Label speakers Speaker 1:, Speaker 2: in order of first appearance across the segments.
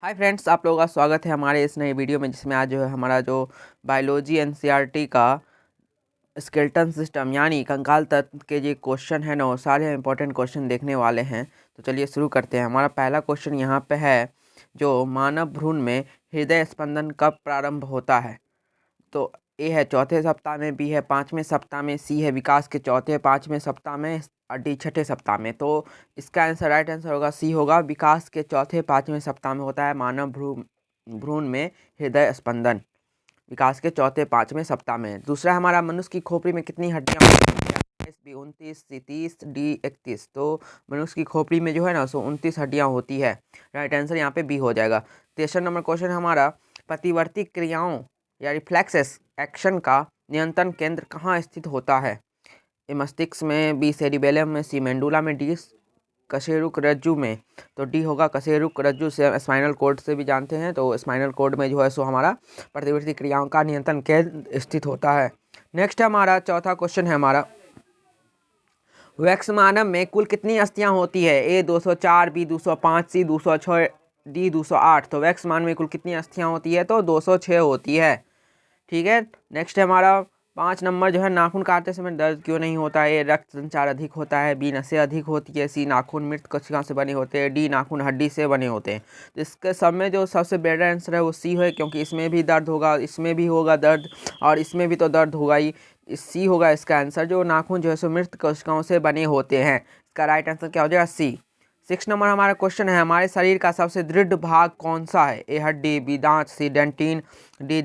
Speaker 1: Hi friends, आप लोगों का स्वागत है हमारे इस नए वीडियो में, जिसमें आज जो है हमारा जो बायोलॉजी एनसीईआरटी का स्केलेटन सिस्टम यानी कंकाल तत्व के जो क्वेश्चन है ना, वो सारे इंपॉर्टेंट क्वेश्चन देखने वाले हैं। तो चलिए शुरू करते हैं। हमारा पहला क्वेश्चन यहाँ पे है, जो मानव भ्रूण में हृदय स्पंदन कब प्रारंभ होता है। तो ए है चौथे सप्ताह में, बी है पाँचवें सप्ताह में, सी है विकास के चौथे पाँचवें सप्ताह में और डी छठे सप्ताह में। तो इसका आंसर राइट आंसर होगा सी होगा, विकास के चौथे पाँचवें सप्ताह में होता है मानव भ्रूण में हृदय स्पंदन, विकास के चौथे पाँचवें सप्ताह में। दूसरा हमारा, मनुष्य की खोपड़ी में कितनी हड्डियां होती हैं। बी 29, सी 30, डी 31। तो मनुष्य की खोपड़ी में जो है ना, 29 हड्डियां होती है। राइट आंसर यहाँ पे बी हो जाएगा। तीसरा नंबर क्वेश्चन हमारा, प्रतिवर्ती क्रियाओं या रिफ्लेक्सेस एक्शन का नियंत्रण केंद्र कहाँ स्थित होता है। ए मस्तिष्क में, बी सेरिबेलम में, सी मेंडुला में, डी कशेरुक रज्जु में। तो डी होगा कशेरुक रज्जु से स्पाइनल कोड से भी जानते हैं। तो स्पाइनल कोड में जो है सो हमारा प्रतिवर्ती क्रियाओं का नियंत्रण केंद्र स्थित होता है। नेक्स्ट हमारा चौथा क्वेश्चन है हमारा, वयस्क मानव में कुल कितनी अस्थियां होती है। ए 204, बी 205, सी 206, डी 208। तो वयस्क मानव में कुल कितनी अस्थियां होती है, तो 206 होती है। ठीक है। नेक्स्ट है हमारा 5 नंबर, जो है नाखून काटते समय दर्द क्यों नहीं होता है। ए रक्त संचार अधिक होता है, बी नसें अधिक होती है, सी नाखून मृत कोशिका से बने होते हैं, डी नाखून हड्डी से बने होते हैं। तो इसके सब में जो सबसे बेटर आंसर है वो सी है, क्योंकि इसमें भी दर्द होगा, इसमें भी होगा दर्द और इसमें भी तो दर्द होगा ही। सी होगा इसका आंसर, जो नाखून जो है सो मृत कोशिकाओं से बने होते हैं। इसका राइट आंसर क्या हो जाएगा, सी। 6 नंबर हमारा क्वेश्चन है, हमारे शरीर का सबसे दृढ़ भाग कौन सा है। ए हड्डी, बी दांत, सी डेंटिन, डी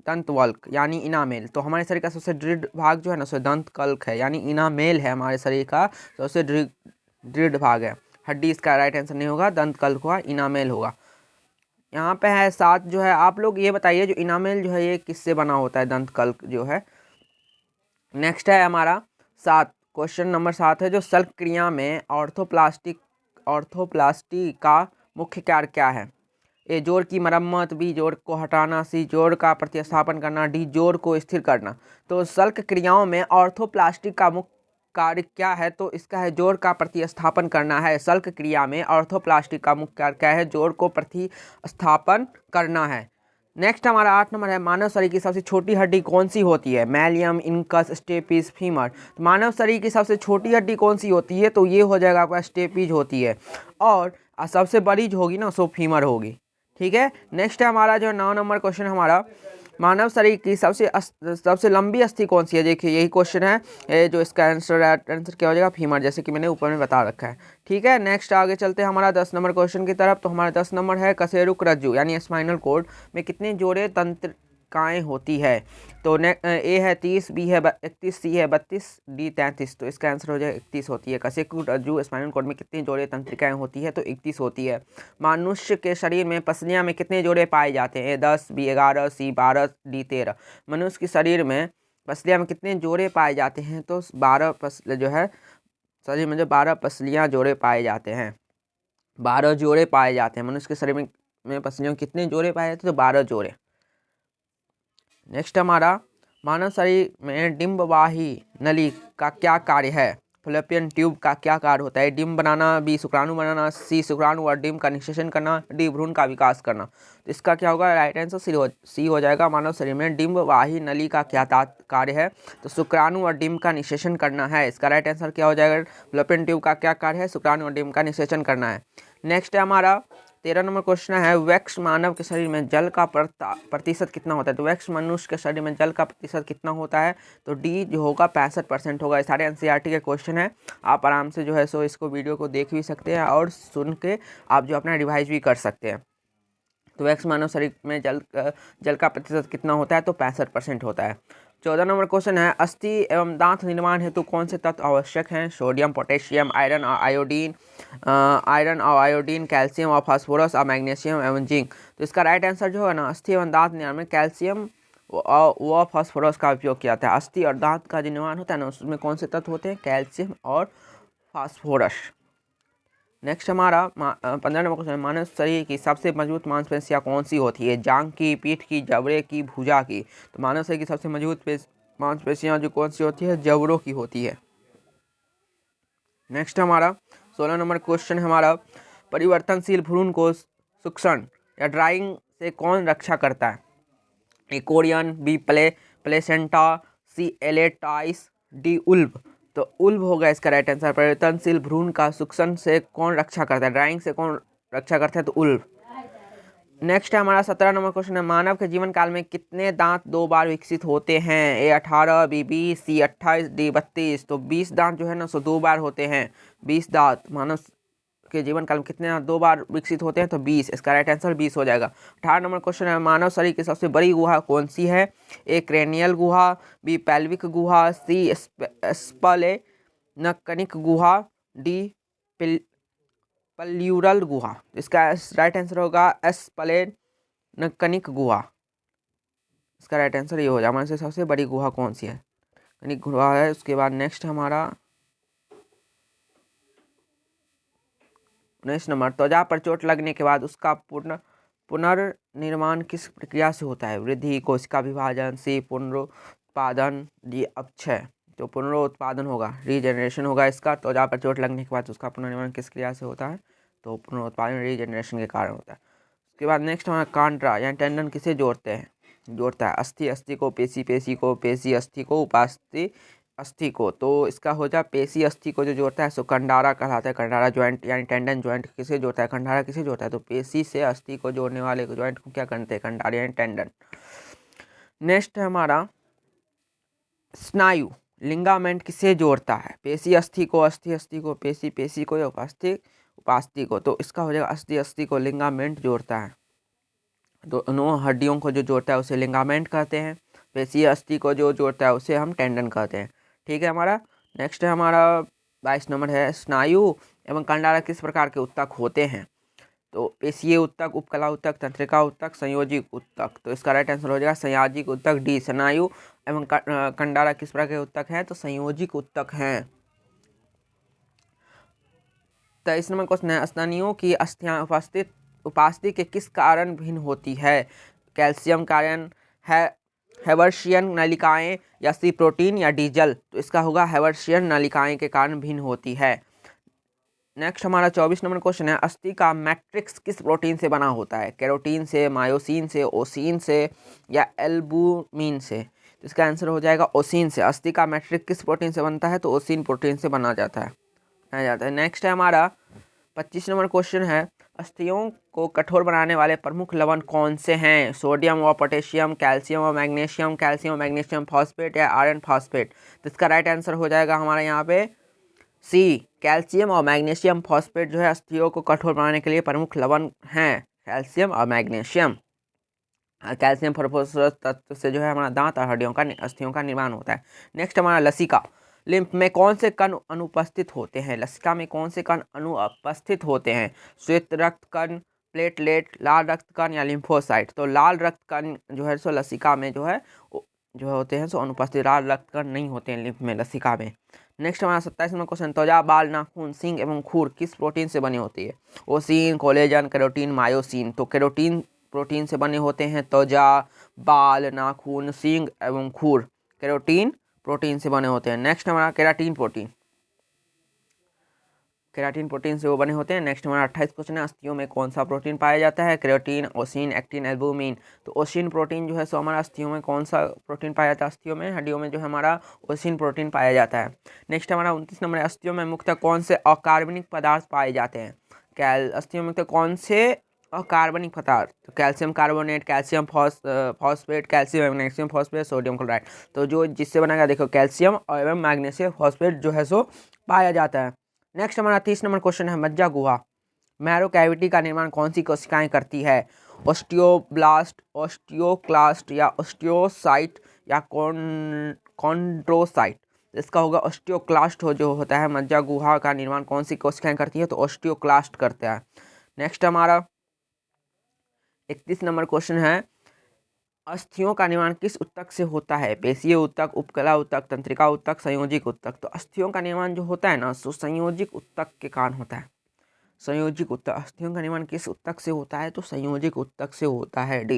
Speaker 1: दंतवल्क यानी इनामेल। तो हमारे शरीर का सबसे दृढ़ भाग जो है ना, सो दंतकल्क है यानी इनामेल है। हमारे शरीर का सबसे दृढ़ भाग है। हड्डी इसका राइट आंसर नहीं होगा, दंतकल्क होगा, इनामेल होगा। यहाँ पे है 7, जो है आप लोग ये बताइए, जो इनामेल जो है ये किससे बना होता है, दंतकल्क जो है। नेक्स्ट है हमारा 7, क्वेश्चन नंबर 7 है, जो शल्क क्रिया में ऑर्थोप्लास्टी का मुख्य कार्य क्या है। ए जोड़ की मरम्मत, बी जोड़ को हटाना, सी जोड़ का प्रतिस्थापन करना, डी जोड़ को स्थिर करना। तो शल्क क्रियाओं में ऑर्थोप्लास्टी का मुख्य कार्य क्या है, तो इसका है जोड़ का प्रतिस्थापन करना है। शल्क क्रिया में ऑर्थोप्लास्टी का मुख्य कार्य क्या है, जोड़ को प्रतिस्थापन करना है। नेक्स्ट हमारा 8 नंबर है, मानव शरीर की सबसे छोटी हड्डी कौन सी होती है। मैलियम, इनकस, स्टेपीज, फीमर। तो मानव शरीर की सबसे छोटी हड्डी कौन सी होती है, तो ये हो जाएगा आपका स्टेपीज होती है। और सबसे बड़ी जो होगी ना, सो फीमर होगी। ठीक है। नेक्स्ट है हमारा जो 9 नंबर क्वेश्चन हमारा, मानव शरीर की सबसे लंबी अस्थि कौन सी है। देखिए यही क्वेश्चन है, जो इसका आंसर क्या हो जाएगा, फीमर, जैसे कि मैंने ऊपर में बता रखा है। ठीक है। नेक्स्ट आगे चलते हैं हमारा 10 नंबर क्वेश्चन की तरफ। तो हमारा 10 नंबर है, कशेरुक रज्जु यानी स्पाइनल कोड में कितने जोड़े तंत्रिकाएं होती है। तो ए है 30, बी है 31, सी है 32, डी 33। तो इसका आंसर हो जाएगा 31 होती है। कशेरुक रज्जु स्पाइनल कोड में कितने जोड़े तंत्रिकाएं होती है, तो 31 होती है। मनुष्य के शरीर में पसलियां में कितने जोड़े पाए जाते हैं। ए 10, बी 11, सी 12, डी 13। मनुष्य के शरीर में पसलियां में कितने जोड़े पाए जाते हैं, तो 12 पसल जो है शरीर में जो 12 पसलियां जोड़े पाए जाते हैं, 12 जोड़े पाए जाते हैं। मनुष्य के शरीर में पसलियों में कितने जोड़े पाए जाते हैं, तो 12 जोड़े। नेक्स्ट हमारा, मानव शरीर में डिम्बवाही नली का क्या कार्य है। फैलोपियन ट्यूब का क्या कार्य होता है। डिम्ब बनाना, बी शुक्राणु बनाना, सी शुक्राणु और डिम्ब का निषेचन करना, डी भ्रूण का विकास करना। तो इसका क्या होगा, राइट आंसर सी हो जाएगा। मानव शरीर में डिम्बवाही नली का क्या कार्य है, तो शुक्राणु और डिम्ब का निषेचन करना है। इसका राइट आंसर क्या हो जाएगा, फैलोपियन ट्यूब का क्या कार्य है, शुक्राणु और डिम्ब का निषेचन करना है। नेक्स्ट है हमारा 13 नंबर क्वेश्चन है, वयस्क मानव के शरीर में जल का प्रतिशत कितना होता है। तो वयस्क मनुष्य के शरीर में जल का प्रतिशत कितना होता है, तो डी जो होगा 65% होगा। ये सारे एनसीईआरटी के क्वेश्चन है, आप आराम से जो है सो इसको वीडियो को देख भी सकते हैं और सुन के आप जो अपना रिवाइज भी कर सकते हैं। तो वयस्क मानव शरीर में जल का प्रतिशत कितना होता है, तो 65% होता है। 14 नंबर क्वेश्चन है, अस्थि एवं दांत निर्माण हेतु कौन से तत्व आवश्यक हैं। सोडियम, पोटेशियम, आयरन और आयोडीन, कैल्शियम और फास्फोरस और मैग्नीशियम एवं जिंक। तो इसका राइट आंसर जो है ना, अस्थि एवं दांत निर्माण में कैल्शियम व फास्फोरस का उपयोग किया जाता है। अस्थि और दांत का जो निर्माण होता है ना, उसमें कौन से तत्व होते हैं, कैल्शियम और फास्फोरस। नेक्स्ट हमारा 15 नंबर क्वेश्चन, मानव शरीर की सबसे मजबूत मांसपेशियाँ कौन सी होती है। जांग की, पीठ की, जबड़े की, भुजा की। तो मानव शरीर की सबसे मजबूत मांसपेशियाँ जो कौन सी होती है, जबड़ों की होती है। नेक्स्ट हमारा 16 नंबर क्वेश्चन हमारा, परिवर्तनशील भ्रूण कोश सूक्ष्म या ड्राइंग से कौन रक्षा करता है? ए कोरियन, बी प्लेसेंटा, सी एलेटाइस, डी उल्व। तो उल्व होगा इसका राइट आंसर। परिवर्तनशील भ्रूण का सूक्ष्म से कौन रक्षा करता है? ड्राइंग से कौन रक्षा करता है? तो उल्व। नेक्स्ट है हमारा 17 नंबर क्वेश्चन है, मानव के जीवन काल में कितने दांत 2 बार विकसित होते हैं? ए 18, बी 20, सी 28, डी 32। तो 20 दांत जो है ना सो 2 बार होते हैं। 20 दांत मानव के जीवन काल में कितने दांत 2 बार विकसित होते हैं? तो 20। इसका राइट आंसर 20 हो जाएगा। 18 नंबर क्वेश्चन है, मानव शरीर की सबसे बड़ी गुहा कौन सी है? ए क्रेनियल गुहा, बी पैल्विक गुहा, सी स्प्लेनेक्टनिक गुहा, डी प्लूरल गुहा। इसका राइट आंसर होगा स्प्लेनेक्टनिक गुहा। इसका राइट आंसर ये हो जाएगा। हमारे से सबसे बड़ी गुहा कौन सी है? कनिक गुहा है। उसके बाद नेक्स्ट हमारा 19 नंबर, त्वचा पर चोट लगने के बाद उसका पुनर्निर्माण किस प्रक्रिया से होता है? वृद्धि, कोशिका विभाजन, सी पुनरुत्पादन, डी अपक्षय। तो पुनरुत्पादन होगा, रीजनरेशन होगा इसका। त्वचा पर चोट लगने के बाद उसका पुनर्निर्माण किस क्रिया से होता है? तो पुनरुत्पादन रीजनरेशन के कारण होता है। उसके बाद नेक्स्ट हमारा कांड्रा या टेंडन किसे जोड़ता है? अस्थि को, पेशी को, पेशी अस्थि को, उपास्थि अस्थि को। तो इसका हो जाए पेशी अस्थि को जो जोड़ता है सो कंडारा कहलाता है। कंडारा ज्वाइंट यानी टेंडन ज्वाइंट किसे जोड़ता है? कंडारा किसे जोड़ता है? तो पेशी से अस्थि को जोड़ने वाले ज्वाइंट को क्या कहते हैं? कंडारा यानी टेंडन। नेक्स्ट है हमारा स्नायु, लिंगामेंट किसे जोड़ता है? पेशी अस्थि को, अस्थि को, पेशी को या उपास्थि को। तो इसका हो जाएगा अस्थि को लिंगामेंट जोड़ता है। दोनों हड्डियों को जो जोड़ता है उसे लिंगामेंट कहते हैं। पेशी अस्थि को जो जोड़ता है उसे हम टेंडन कहते हैं। ठीक है हमारा। नेक्स्ट है हमारा 22 नंबर है, स्नायु एवं कंडारा किस प्रकार के उत्तक होते हैं? तो पेशीय उत्तक, उपकला उत्तक, तंत्रिका उत्तक, संयोजिक उत्तक। तो इसका राइट आंसर हो जाएगा संयोजिक उत्तक, डी। स्नायु एवं कंडारा किस प्रकार के उत्तक हैं? तो संयोजिक उत्तक हैं। 23 नंबर क्वेश्चन है, स्तनियों की अस्थियां उपास्थि के किस कारण भिन्न होती है? कैल्शियम कारण है, हैवर्शियन नलिकाएं, या सी प्रोटीन, या डी जल। तो इसका होगा हैवर्शियन नलिकाएं के कारण भिन्न होती है। नेक्स्ट हमारा 24 नंबर क्वेश्चन है, अस्थि का मैट्रिक्स किस प्रोटीन से बना होता है? केरोटीन से, मायोसिन से, ओसिन से, या एल्बुमिन से। तो इसका आंसर हो जाएगा ओसिन से। अस्थि का मैट्रिक्स किस प्रोटीन से बनता है? तो ओसिन प्रोटीन से बना जाता है। नेक्स्ट है हमारा 25 नंबर क्वेश्चन है, अस्थियों को कठोर बनाने वाले प्रमुख लवण कौन से हैं? सोडियम व पोटेशियम, कैल्शियम व मैग्नीशियम फॉस्फेट, या आयरन फॉस्फेट। तो इसका राइट आंसर हो जाएगा हमारे यहाँ पे सी, कैल्शियम और मैग्नीशियम फॉस्फेट जो है अस्थियों को कठोर बनाने के लिए प्रमुख लवण हैं। कैल्शियम और मैग्नीशियम। कैल्शियम फॉस्फोरस तत्व से जो है हमारा दांत और हड्डियों का अस्थियों का निर्माण होता है। नेक्स्ट हमारा लसिका, लिम्फ में कौन से कण अनुपस्थित होते हैं? लसिका में कौन से कण अनुपस्थित होते हैं? श्वेत रक्त कण, प्लेटलेट, लाल रक्त कण, या लिम्फोसाइट। तो लाल रक्त कण जो है सो लसिका में जो होते हैं सो अनुपस्थित। लाल रक्त कण नहीं होते हैं लिम्फ में, लसिका में। नेक्स्ट हमारा 27 नंबर क्वेश्चन, त्वचा, बाल, नाखून, सींग एवं खूर किस प्रोटीन से बनी होती है? ओसिन, कोलेजन, केरोटीन, मायोसिन। तो केरोटीन प्रोटीन से बने होते हैं त्वचा, बाल, नाखून, सींग एवं खूर केरोटीन प्रोटीन से बने होते हैं। नेक्स्ट हमारा केराटिन प्रोटीन से वो बने होते हैं। नेक्स्ट हमारा 28 क्वेश्चन है, अस्थियों में कौन सा प्रोटीन पाया जाता है? Keratin, ossein, actin, albumin. तो ओसिन प्रोटीन जो है सो हमारा अस्थियों में कौन सा प्रोटीन पाया जाता है? अस्थियों में, हड्डियों में जो है हमारा ओसिन प्रोटीन पाया जाता है। नेक्स्ट हमारा 29 नंबर है, अस्थियों में मुख्यतः कौन से अकार्बनिक पदार्थ पाए जाते हैं? अस्थियों में मुख्यतः कौन से अकार्बनिक पदार्थ? तो calcium carbonate, calcium phosphate, calcium magnesium phosphate, sodium chloride. तो जो जिससे बनेगा देखो कैल्शियम और मैग्नीशियम फॉस्फेट जो है सो पाया जाता है। नेक्स्ट हमारा 30 नंबर क्वेश्चन है, मज्जा गुहा, मैरो कैविटी का निर्माण कौन सी कोशिकाएं करती है? ऑस्टियोब्लास्ट, ऑस्टियोक्लास्ट, या ऑस्टियोसाइट, या कॉन्ड्रोसाइट। इसका होगा ऑस्टियोक्लास्ट जो होता है। मज्जा गुहा का निर्माण कौन सी कोशिकाएं करती है? तो ऑस्टियोक्लास्ट करता है। नेक्स्ट हमारा 31 नंबर क्वेश्चन है, अस्थियों का निर्माण किस उत्तक से होता है? पेशीय उत्तक, उपकला उत्तक, तंत्रिका उत्तक, संयोजिक उत्तक। तो अस्थियों का निर्माण जो होता है ना सो संयोजिक उत्तक के कारण होता है। संयोजिक उत्तक, अस्थियों का निर्माण किस उत्तक से होता है? तो संयोजिक उत्तक से होता है, डी।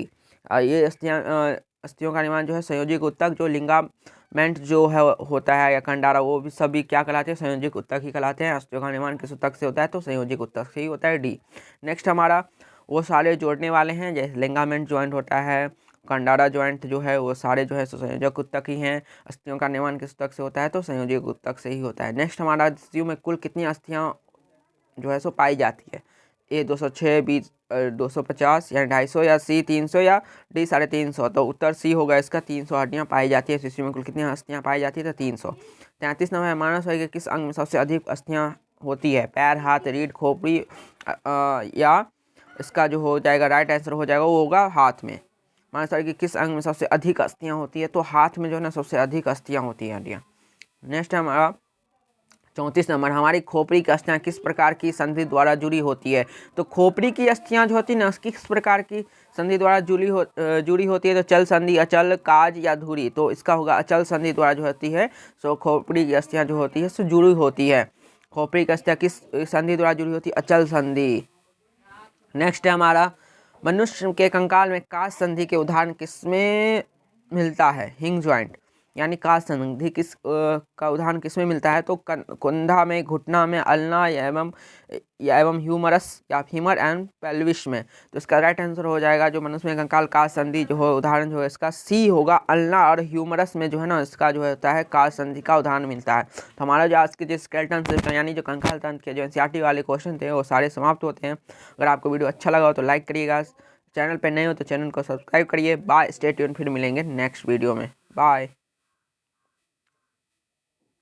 Speaker 1: ये अस्थियों का निर्माण जो है संयोजिक उत्तक, जो लिंगामेंट जो है होता है या कंडारा, वो भी सभी क्या कहलाते हैं? संयोजिक उत्तक ही कहलाते हैं। अस्थियों का निर्माण किस उत्तक से होता है? तो संयोजिक उत्तक से ही होता है, डी। नेक्स्ट हमारा वो सारे जोड़ने वाले हैं, जैसे लिगामेंट जॉइंट होता है, कंडारा जॉइंट जो है वो सारे जो है संयोजक ऊतक ही हैं। अस्थियों का निर्माण किस ऊतक से होता है, तो संयोजक ऊतक से ही होता है। नेक्स्ट हमारा शिशु में कुल कितनी अस्थियां जो है सो पाई जाती है। ए 206, बी 250 या 250, या सी 300, या डी 350। तो उत्तर सी होगा इसका, 300 हड्डियाँ पाई जाती है। शिशु में कुल कितनी अस्थियाँ पाई जाती है, तो 300। 33 नंबर है, मानव शरीर के किस अंग में सबसे अधिक अस्थियाँ होती है। पैर, हाथ, रीढ़, खोपड़ी, या इसका जो हो जाएगा राइट आंसर हो जाएगा वो होगा हाथ में। मानव शरीर की किस अंग में सबसे अधिक अस्थियाँ होती है, तो हाथ में जो है ना सबसे अधिक अस्थियाँ होती हैं हड्डियाँ। नेक्स्ट है हमारा 34 नंबर, हमारी खोपड़ी की अस्थियाँ किस प्रकार की संधि द्वारा जुड़ी होती है। तो खोपड़ी की अस्थियाँ जो होती है ना किस प्रकार की संधि द्वारा जुड़ी होती है, तो चल संधि, अचल, काज या धुरी। तो इसका होगा अचल संधि द्वारा जो होती है सो खोपड़ी की अस्थियाँ जो होती है सो जुड़ी होती है। खोपड़ी की अस्थियाँ किस संधि द्वारा जुड़ी होती है, अचल संधि। नेक्स्ट है हमारा, मनुष्य के कंकाल में काज संधि के उदाहरण किसमें मिलता है। हिंग जॉइंट यानी काज संधि का उदाहरण किसमें मिलता है, तो कंधा में, घुटना में, अल्ना एवं ह्यूमरस या फीमर एंड पेल्विस में। तो इसका राइट आंसर हो जाएगा जो मनुष्य में कंकाल काज संधि जो है उदाहरण जो है इसका सी होगा। अल्ना और ह्यूमरस में जो है ना इसका जो होता है काज संधि का उदाहरण मिलता है। तो हमारा जो आज के जो स्केलेटन सिस्टम यानी जो कंकाल तंत्र के जो एनसीईआरटी वाले क्वेश्चन थे वो सारे समाप्त होते हैं। अगर आपको वीडियो अच्छा लगा हो तो लाइक करिएगा, चैनल पर नए हो तो चैनल को सब्सक्राइब करिए। बाय, स्टे ट्यून, फिर मिलेंगे नेक्स्ट वीडियो में। बाय।